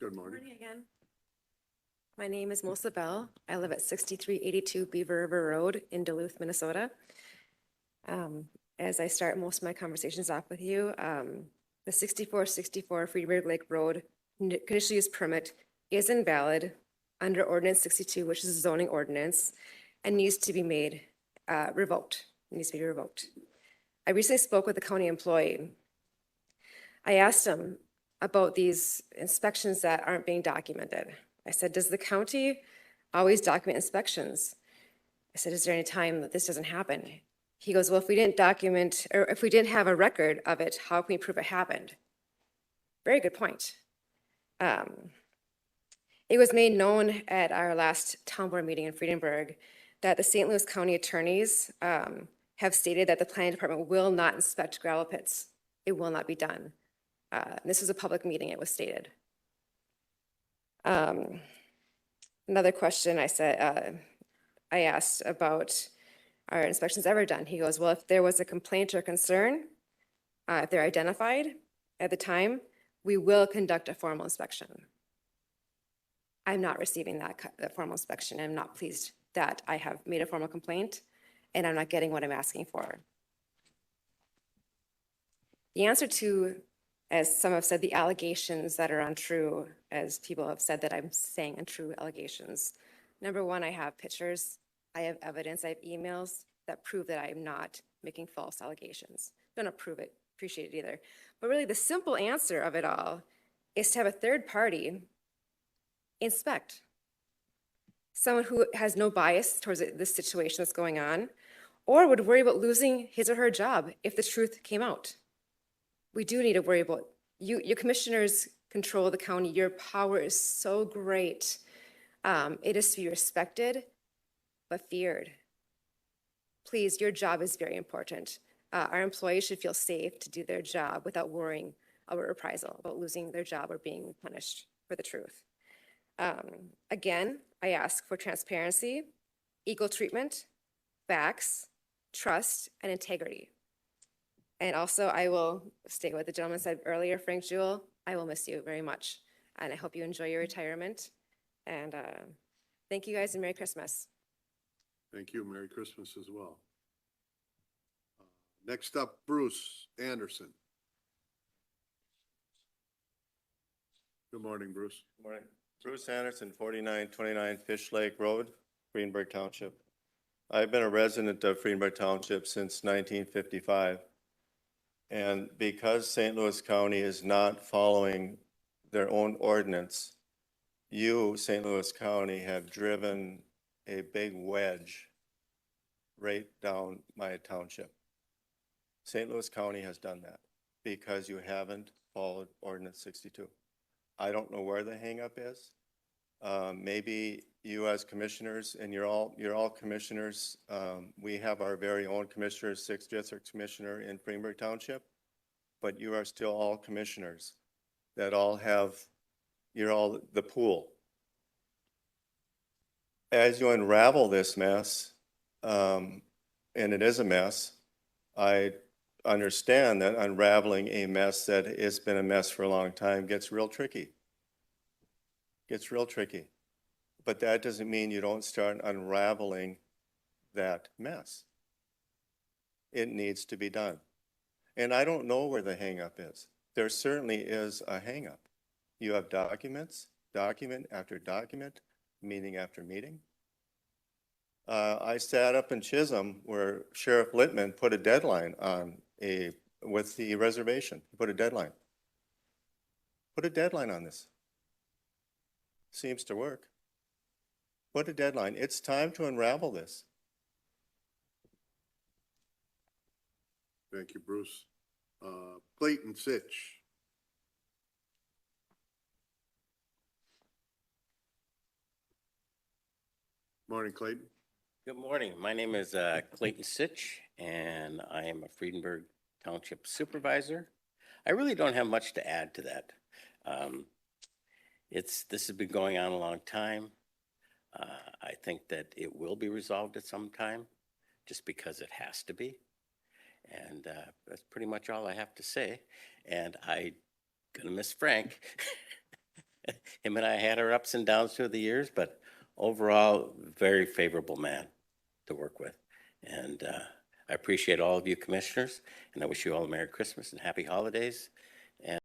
Good morning. Morning again. My name is Melissa Bell. I live at 6382 Beaver River Road in Duluth, Minnesota. As I start most of my conversations off with you, the 6464 Friedberg Lake Road conditional use permit is invalid under Ordinance 62, which is a zoning ordinance, and needs to be made revoked. It needs to be revoked. I recently spoke with a county employee. I asked him about these inspections that aren't being documented. I said, does the county always document inspections? I said, is there any time that this doesn't happen? He goes, well, if we didn't document, or if we didn't have a record of it, how can we prove it happened? Very good point. It was made known at our last town board meeting in Friedenberg that the St. Louis County attorneys have stated that the planning department will not inspect gravel pits. It will not be done. This was a public meeting, it was stated. Another question I asked about, are inspections ever done? He goes, well, if there was a complaint or concern, if they're identified at the time, we will conduct a formal inspection. I'm not receiving that formal inspection. I'm not pleased that I have made a formal complaint and I'm not getting what I'm asking for. The answer to, as some have said, the allegations that are untrue, as people have said that I'm saying untrue allegations. Number one, I have pictures, I have evidence, I have emails that prove that I am not making false allegations. Don't approve it, appreciate it either. But really the simple answer of it all is to have a third party inspect. Someone who has no bias towards this situation that's going on, or would worry about losing his or her job if the truth came out. We do need to worry about, your commissioners control the county, your power is so great. It is to be respected, but feared. Please, your job is very important. Our employees should feel safe to do their job without worrying about reprisal, about losing their job or being punished for the truth. Again, I ask for transparency, equal treatment, facts, trust, and integrity. And also, I will state what the gentleman said earlier, Frank Jewell, I will miss you very much. And I hope you enjoy your retirement. And thank you guys and Merry Christmas. Thank you. Merry Christmas as well. Next up, Bruce Anderson. Good morning, Bruce. Good morning. Bruce Anderson, 4929 Fish Lake Road, Friedenberg Township. I've been a resident of Friedenberg Township since 1955. And because St. Louis County is not following their own ordinance, you, St. Louis County, have driven a big wedge right down my township. St. Louis County has done that because you haven't followed Ordinance 62. I don't know where the hangup is. Maybe you as commissioners, and you're all commissioners. We have our very own commissioner, 6th District Commissioner in Friedenberg Township, but you are still all commissioners that all have, you're all the pool. As you unravel this mess, and it is a mess, I understand that unraveling a mess that has been a mess for a long time gets real tricky. Gets real tricky. But that doesn't mean you don't start unraveling that mess. It needs to be done. And I don't know where the hangup is. There certainly is a hangup. You have documents, document after document, meeting after meeting. I sat up in Chisholm where Sheriff Littman put a deadline on with the reservation. He put a deadline. Put a deadline on this. Seems to work. Put a deadline. It's time to unravel this. Thank you, Bruce. Clayton Sitch. Morning, Clayton. Good morning. My name is Clayton Sitch, and I am a Friedenberg Township Supervisor. I really don't have much to add to that. This has been going on a long time. I think that it will be resolved at some time, just because it has to be. And that's pretty much all I have to say. And I'm gonna miss Frank. him and I had our ups and downs through the years, but overall, very favorable man to work with. And I appreciate all of you commissioners, and I wish you all a Merry Christmas and Happy Holidays.